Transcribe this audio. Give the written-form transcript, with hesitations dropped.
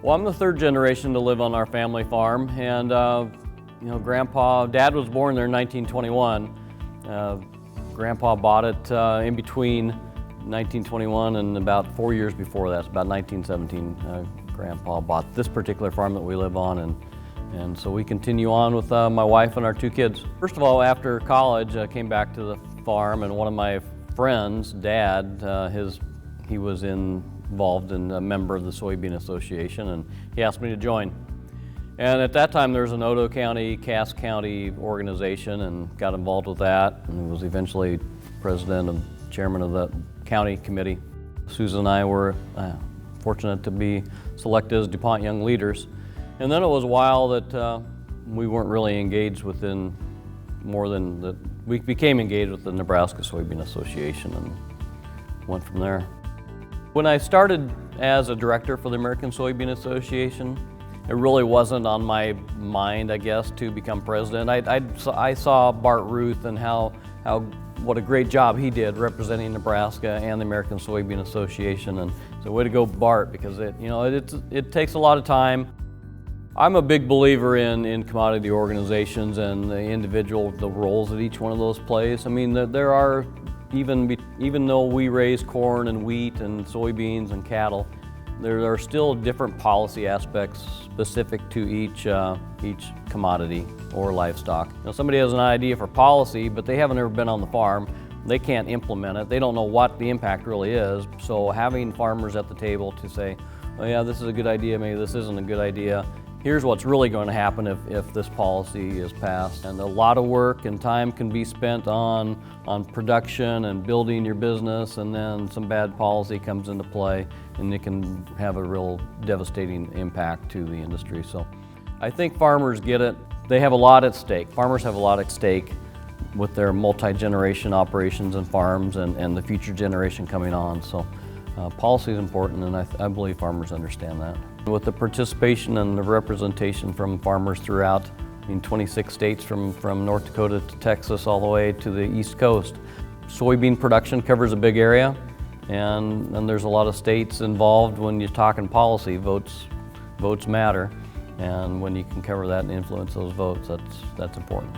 Well, I'm the third generation to live on our family farm, and Dad was born there in 1921. Grandpa bought it in between 1921 and about 4 years before that, about 1917. Grandpa bought this particular farm that we live on, and so we continue on with my wife and our two kids. First of all, after college, I came back to the farm, and one of my friends, Dad, he was involved in a member of the Soybean Association, and he asked me to join. And at that time, there was an Otoe County, Cass County organization, and got involved with that, and was eventually president and chairman of the county committee. Susan and I were fortunate to be selected as DuPont Young Leaders. And then it was a while that we weren't really engaged within we became engaged with the Nebraska Soybean Association and went from there. When I started as a director for the American Soybean Association, it really wasn't on my mind, I guess, to become president. I saw Bart Ruth and what a great job he did representing Nebraska and the American Soybean Association, and so way to go, Bart, because it takes a lot of time. I'm a big believer in commodity organizations and the roles that each one of those plays. I mean, there are, even though we raise corn and wheat and soybeans and cattle, there are still different policy aspects specific to each commodity or livestock. Now, somebody has an idea for policy, but they haven't ever been on the farm. They can't implement it. They don't know what the impact really is. So having farmers at the table to say, oh yeah, this is a good idea, maybe this isn't a good idea. Here's what's really going to happen if this policy is passed. And a lot of work and time can be spent on production and building your business, and then some bad policy comes into play and it can have a real devastating impact to the industry. So I think farmers get it. They have a lot at stake. Farmers have a lot at stake with their multi-generation operations and farms and the future generation coming on. So policy is important, and I believe farmers understand that. With the participation and the representation from farmers throughout, 26 states from North Dakota to Texas all the way to the East Coast. Soybean production covers a big area, and there's a lot of states involved when you're talking policy. Votes matter, and when you can cover that and influence those votes, that's important.